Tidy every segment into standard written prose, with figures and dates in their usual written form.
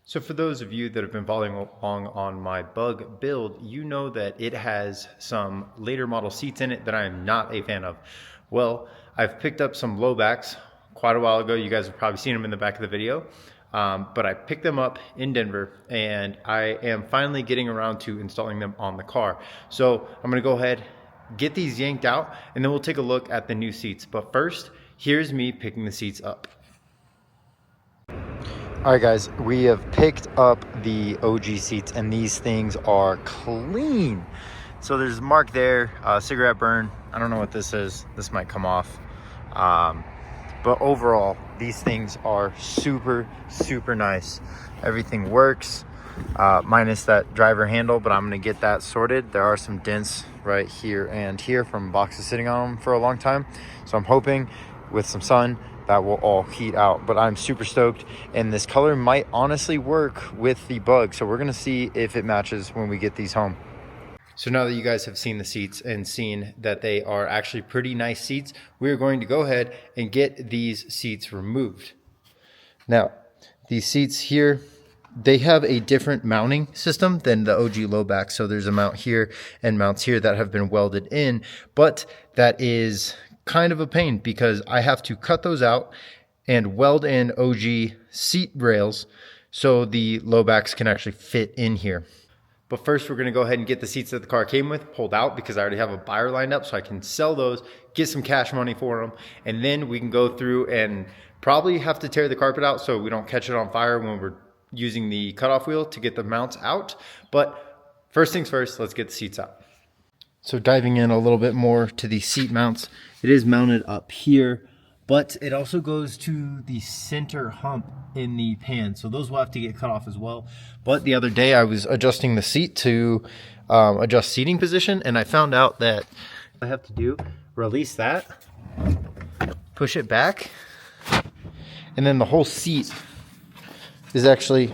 So for those of you that have been following along on my Bug build, you know that it has some later model seats in it that I am not a fan of. Well, I've picked up some Lowbacks quite a while ago. You guys have probably seen them in the back of the video. But I picked them up in Denver and I am finally getting around to installing them on the car. So I'm gonna go ahead, get these yanked out, and then we'll take a look at the new seats. But first, here's me picking the seats up. All right, guys, we have picked up the OG seats and these things are clean. So there's a mark there, cigarette burn. I don't know what this is. This might come off. But overall, these things are super, super nice. Everything works, minus that driver handle, but I'm gonna get that sorted. There are some dents right here and here from boxes sitting on them for a long time. So I'm hoping with some sun, that will all heat out. But I'm super stoked, and this color might honestly work with the Bug. So we're gonna see if it matches when we get these home. So now that you guys have seen the seats and seen that they are actually pretty nice seats, we're going to go ahead and get these seats removed. Now, these seats here, they have a different mounting system than the OG Lowback. So there's a mount here and mounts here that have been welded in, but that is kind of a pain because I have to cut those out and weld in OG seat rails so the Lowbacks can actually fit in here. But first, we're going to go ahead and get the seats that the car came with pulled out because I already have a buyer lined up so I can sell those, get some cash money for them, and then we can go through and probably have to tear the carpet out so we don't catch it on fire when we're using the cutoff wheel to get the mounts out. But first things first, let's get the seats out. So diving in a little bit more to the seat mounts, it is mounted up here, but it also goes to the center hump in the pan. So those will have to get cut off as well. But the other day I was adjusting the seat to adjust seating position, and I found out that I have to do, release that, push it back, and then the whole seat is actually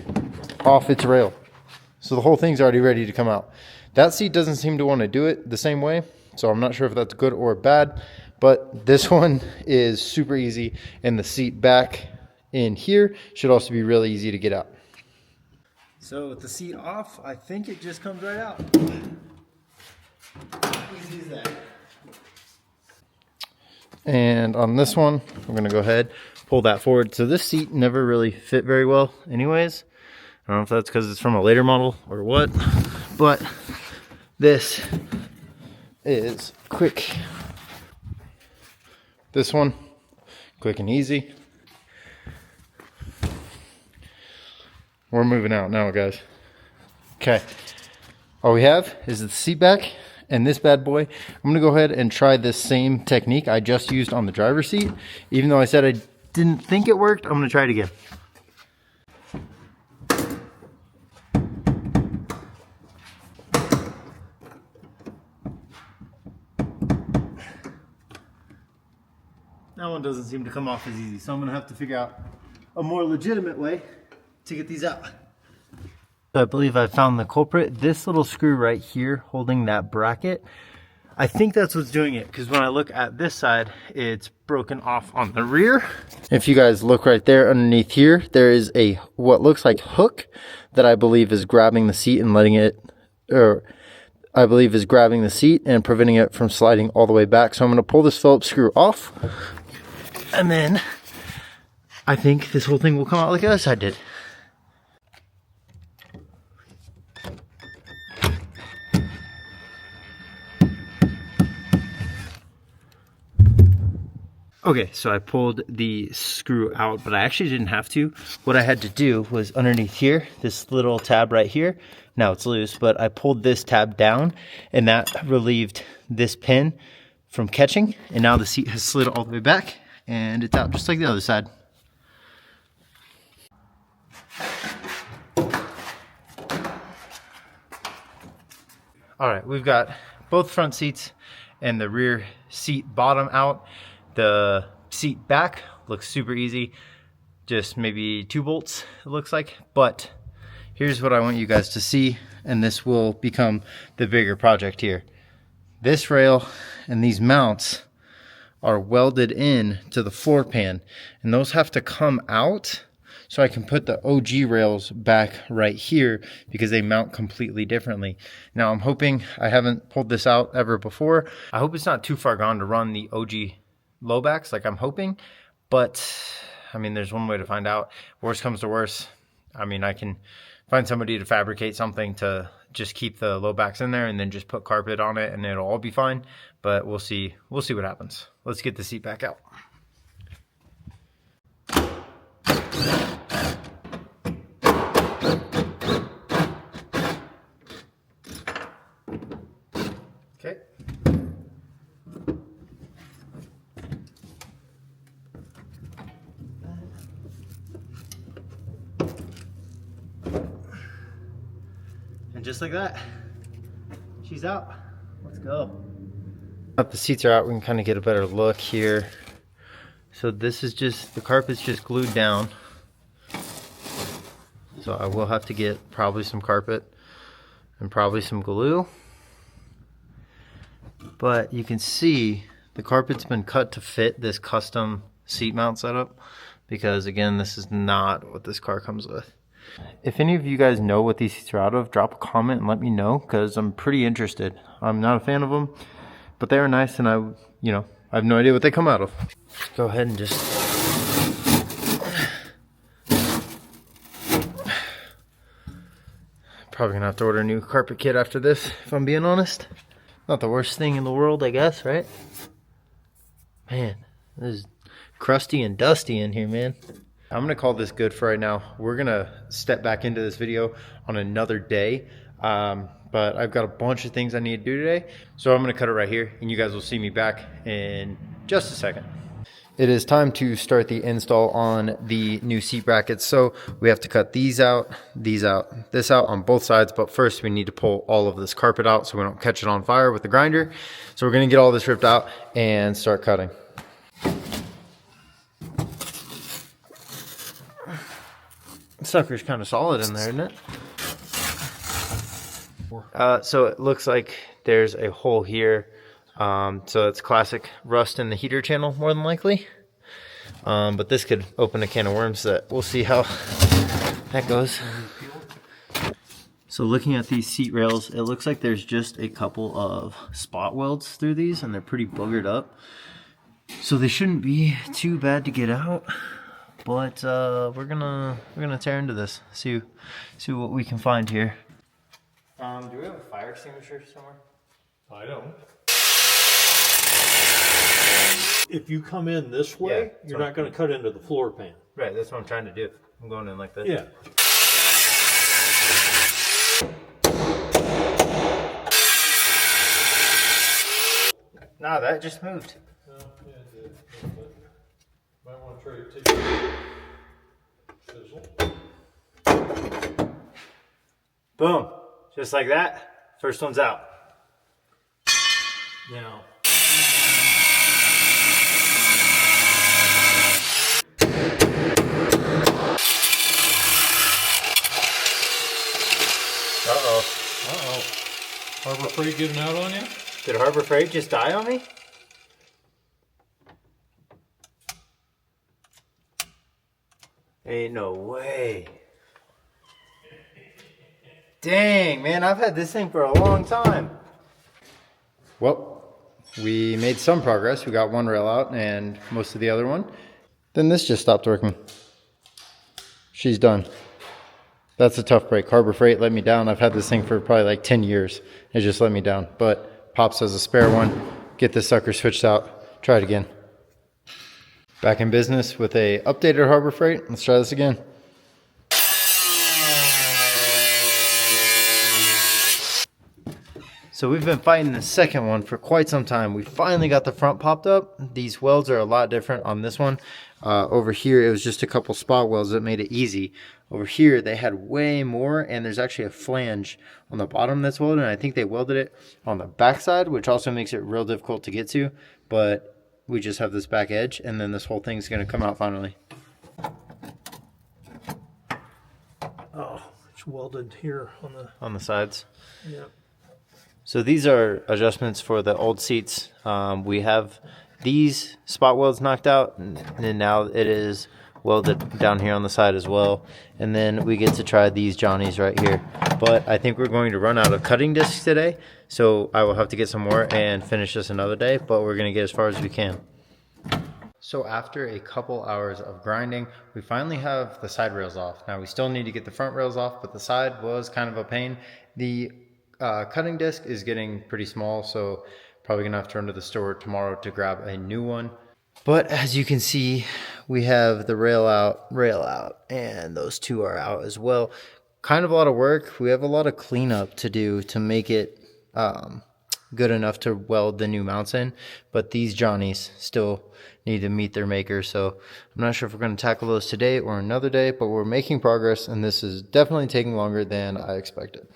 off its rail. So the whole thing's already ready to come out. That seat doesn't seem to want to do it the same way, so I'm not sure if that's good or bad, but this one is super easy, and the seat back in here should also be really easy to get out. So with the seat off, I think it just comes right out. Easy as that. And on this one, we're going to go ahead, pull that forward. So this seat never really fit very well anyways. I don't know if that's because it's from a later model or what, but this is quick. This one, quick and easy. We're moving out now, guys. Okay, all we have is the seat back and this bad boy. I'm gonna go ahead and try this same technique I just used on the driver's seat. Even though I said I didn't think it worked, I'm gonna try it again. That one doesn't seem to come off as easy, so I'm gonna have to figure out a more legitimate way to get these out. I believe I found the culprit. This little screw right here holding that bracket, I think that's what's doing it, because when I look at this side, it's broken off on the rear. If you guys look right there underneath here, there is a what looks like hook that I believe is grabbing the seat and letting it, or I believe is grabbing the seat and preventing it from sliding all the way back. So I'm gonna pull this Phillips screw off, and then I think this whole thing will come out like the other side did. Okay, so I pulled the screw out, but I actually didn't have to. What I had to do was underneath here, this little tab right here, now it's loose, but I pulled this tab down and that relieved this pin from catching, and now the seat has slid all the way back and it's out just like the other side. All right, we've got both front seats and the rear seat bottom out. The seat back looks super easy, just maybe 2 bolts it looks like. But here's what I want you guys to see, and this will become the bigger project here. This rail and these mounts are welded in to the floor pan, and those have to come out so I can put the OG rails back right here because they mount completely differently. Now I'm hoping, I haven't pulled this out ever before, I hope it's not too far gone to run the OG Lowbacks like I'm hoping, but I mean, there's one way to find out. Worst comes to worst, I mean, I can find somebody to fabricate something to just keep the Lowbacks in there and then just put carpet on it and it'll all be fine. But we'll see what happens. Let's get the seat back out. Okay. And just like that, she's out. Let's go. Now the seats are out, we can kind of get a better look here. So this is just, the carpet's just glued down. So I will have to get probably some carpet and probably some glue. But you can see the carpet's been cut to fit this custom seat mount setup, because again, this is not what this car comes with. If any of you guys know what these seats are out of, drop a comment and let me know, because I'm pretty interested. I'm not a fan of them, but they are nice, and I have no idea what they come out of. Let's go ahead and just probably gonna have to order a new carpet kit after this, if I'm being honest. Not the worst thing in the world, I guess, right? Man, this is crusty and dusty in here, man. I'm gonna call this good for right now. We're gonna step back into this video on another day. But I've got a bunch of things I need to do today. So I'm gonna cut it right here and you guys will see me back in just a second. It is time to start the install on the new seat brackets. So we have to cut these out, this out on both sides. But first we need to pull all of this carpet out so we don't catch it on fire with the grinder. So we're gonna get all this ripped out and start cutting. Sucker's kind of solid in there, isn't it? So it looks like there's a hole here. So it's classic rust in the heater channel, more than likely. But this could open a can of worms that we'll see how that goes. So looking at these seat rails, it looks like there's just a couple of spot welds through these, and they're pretty boogered up. So they shouldn't be too bad to get out. But we're gonna tear into this, see what we can find here. Do we have a fire extinguisher somewhere? I don't. If you come in this way, you're not going to cut into the floor pan. Right, that's what I'm trying to do. I'm going in like this. Yeah. Nah, that just moved. Yeah, it did. Might want to try to take chisel. Boom. Just like that. First one's out. Now. Uh-oh. Harbor Freight getting out on you? Did Harbor Freight just die on me? Ain't no way. Dang, man, I've had this thing for a long time. Well, we made some progress. We got one rail out and most of the other one. Then this just stopped working. She's done. That's a tough break. Harbor Freight let me down. I've had this thing for probably like 10 years. It just let me down. But Pops has a spare one. Get this sucker switched out. Try it again. Back in business with a updated Harbor Freight. Let's try this again. So we've been fighting the second one for quite some time. We finally got the front popped up. These welds are a lot different on this one. Over here, it was just a couple spot welds that made it easy. Over here, they had way more, and there's actually a flange on the bottom that's welded, and I think they welded it on the back side, which also makes it real difficult to get to. But we just have this back edge, and then this whole thing's gonna come out finally. Oh, it's welded here on the sides. Yeah. So these are adjustments for the old seats. We have these spot welds knocked out, and now it is welded down here on the side as well. And then we get to try these Johnnies right here. But I think we're going to run out of cutting discs today, so I will have to get some more and finish this another day, but we're gonna get as far as we can. So after a couple hours of grinding, we finally have the side rails off. Now we still need to get the front rails off, but the side was kind of a pain. The cutting disc is getting pretty small, so probably gonna have to run to the store tomorrow to grab a new one. But as you can see, we have the rail out, and those two are out as well. Kind of a lot of work. We have a lot of cleanup to do to make it good enough to weld the new mounts in, but these Johnnies still need to meet their maker, so I'm not sure if we're going to tackle those today or another day, but we're making progress, and this is definitely taking longer than I expected.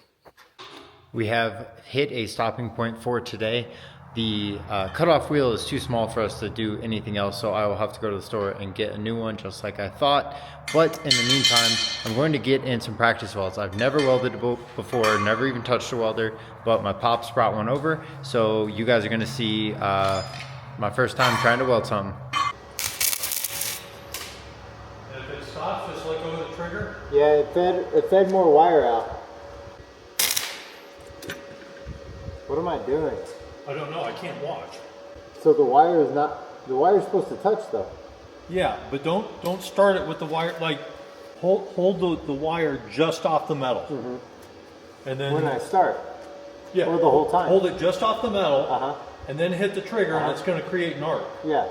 We have hit a stopping point for today. The cutoff wheel is too small for us to do anything else, so I will have to go to the store and get a new one just like I thought. But in the meantime, I'm going to get in some practice welds. I've never welded before, never even touched a welder, but my pops brought one over, so you guys are going to see my first time trying to weld something. And if it stops, just let go of the trigger? Yeah, it fed more wire out. What am I doing? I don't know, I can't watch. So the wire's supposed to touch though. Yeah, but don't start it with the wire, like hold the wire just off the metal. Mm-hmm. And then when I start? Yeah. Or the whole time? Hold it just off the metal, and then hit the trigger, and it's going to create an arc. Yeah.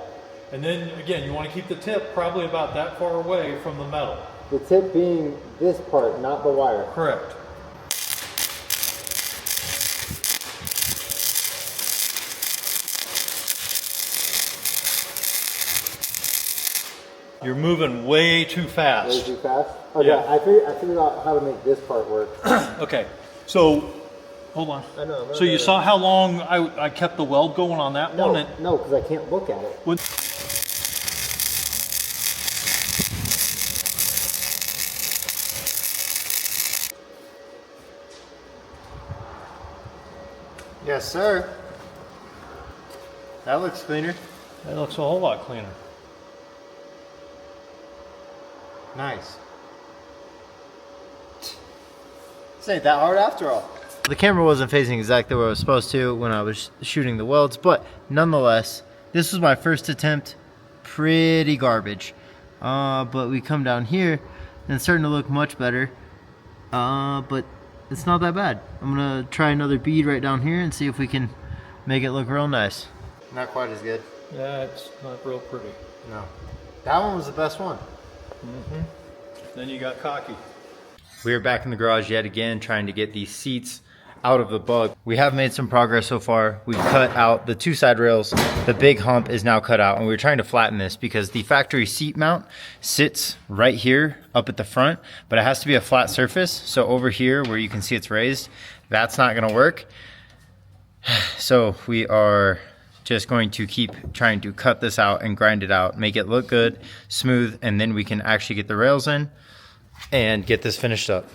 And then again, you want to keep the tip probably about that far away from the metal. The tip being this part, not the wire. Correct. You're moving way too fast. Way too fast? Okay, Yeah. I figured out how to make this part work. Okay, so hold on. I know. So you saw how long I kept the weld going on that one? And No, because I can't look at it. when Yes, sir. That looks cleaner. that looks a whole lot cleaner. Nice. This ain't that hard after all. The camera wasn't facing exactly where I was supposed to when I was shooting the welds, but nonetheless, this was my first attempt. Pretty garbage. But we come down here and it's starting to look much better. But it's not that bad. I'm gonna try another bead right down here and see if we can make it look real nice. Not quite as good. Yeah, it's not real pretty. No. That one was the best one. Then you got cocky. We are back in the garage yet again, trying to get these seats out of the bug. We have made some progress so far. We've cut out the two side rails. The big hump is now cut out, and we're trying to flatten this because the factory seat mount sits right here up at the front, but it has to be a flat surface. So over here where you can see it's raised, that's not gonna work. So we are just going to keep trying to cut this out and grind it out, make it look good, smooth, and then we can actually get the rails in and get this finished up.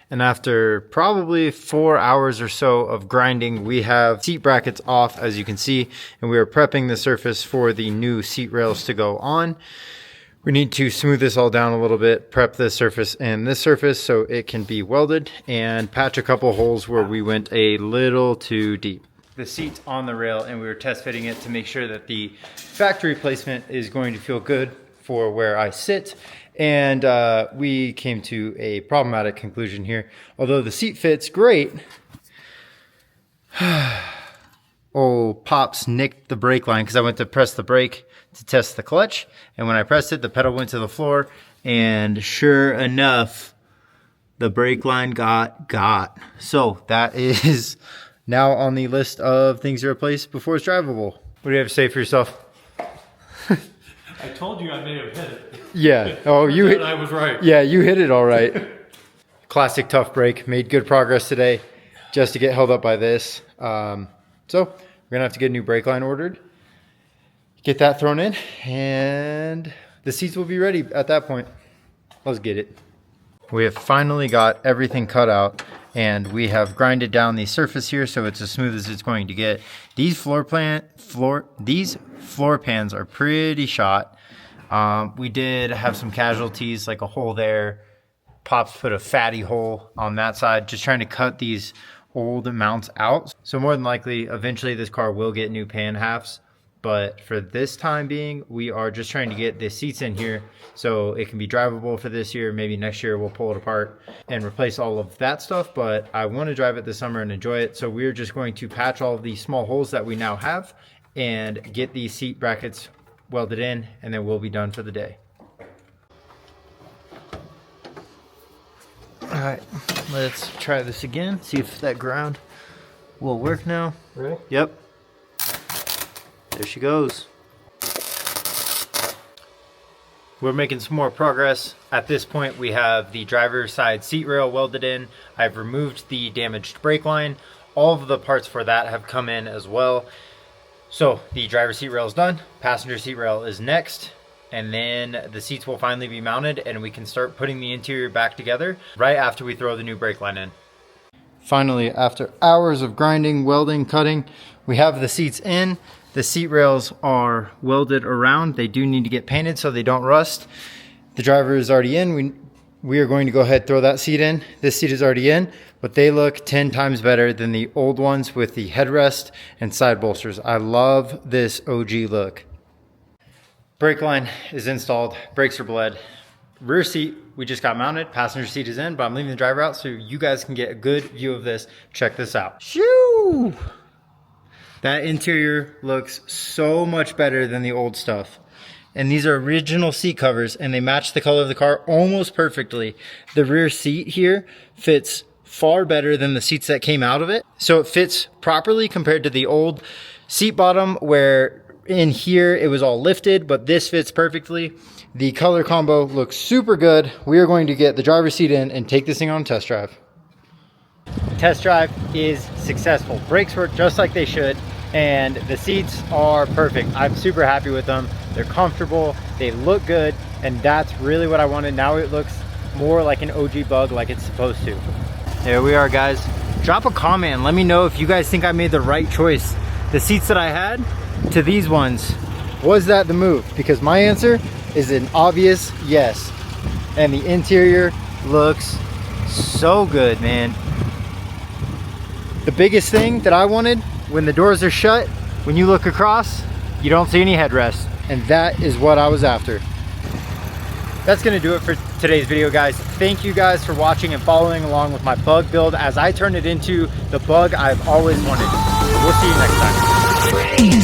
And after probably 4 hours or so of grinding, we have seat brackets off, as you can see, and we are prepping the surface for the new seat rails to go on. We need to smooth this all down a little bit, prep this surface and this surface so it can be welded, and patch a couple holes where we went a little too deep. The seat's on the rail, and we were test fitting it to make sure that the factory placement is going to feel good for where I sit. And we came to a problematic conclusion here. Although the seat fits great, Pops nicked the brake line because I went to press the brake to test the clutch. And when I pressed it, the pedal went to the floor. And sure enough, the brake line got. So that is now on the list of things to replace before it's drivable. What do you have to say for yourself? I told you I may have hit it. Yeah. Oh, you hit. I was right. Yeah, you hit it all right. Classic tough break. Made good progress today, just to get held up by this. So we're gonna have to get a new brake line ordered, get that thrown in, and the seats will be ready at that point. Let's get it. We have finally got everything cut out, and we have grinded down the surface here so it's as smooth as it's going to get. These floor pans are pretty shot. We did have some casualties, like a hole there. Pops put a fatty hole on that side, just trying to cut these old mounts out. So more than likely, eventually this car will get new pan halves. But for this time being, we are just trying to get the seats in here so it can be drivable for this year. Maybe next year we'll pull it apart and replace all of that stuff. But I want to drive it this summer and enjoy it. So we're just going to patch all of these small holes that we now have and get these seat brackets welded in, and then we'll be done for the day. All right, let's try this again. See if that ground will work now. Ready? Yep. There she goes. We're making some more progress. At this point, we have the driver's side seat rail welded in. I've removed the damaged brake line. All of the parts for that have come in as well. So the driver's seat rail is done. Passenger seat rail is next. And then the seats will finally be mounted and we can start putting the interior back together right after we throw the new brake line in. Finally, after hours of grinding, welding, cutting, we have the seats in. The seat rails are welded around. They do need to get painted so they don't rust. The driver is already in. We are going to go ahead and throw that seat in. This seat is already in, but they look 10 times better than the old ones with the headrest and side bolsters. I love this OG look. Brake line is installed, brakes are bled. Rear seat, we just got mounted. Passenger seat is in, but I'm leaving the driver out so you guys can get a good view of this. Check this out. Shoo! That interior looks so much better than the old stuff. And these are original seat covers and they match the color of the car almost perfectly. The rear seat here fits far better than the seats that came out of it. So it fits properly compared to the old seat bottom where in here it was all lifted, but this fits perfectly. The color combo looks super good. We are going to get the driver's seat in and take this thing on a test drive. Test drive is successful. Brakes work just like they should, and the seats are perfect. I'm super happy with them. They're comfortable, they look good, and that's really what I wanted. Now it looks more like an OG Bug like it's supposed to. There we are, guys. Drop a comment and let me know if you guys think I made the right choice. The seats that I had to these ones, was that the move? Because my answer is an obvious yes. And the interior looks so good, man. The biggest thing that I wanted, when the doors are shut, when you look across, you don't see any headrest. And that is what I was after. That's gonna do it for today's video, guys. Thank you guys for watching and following along with my Bug build as I turn it into the Bug I've always wanted. We'll see you next time.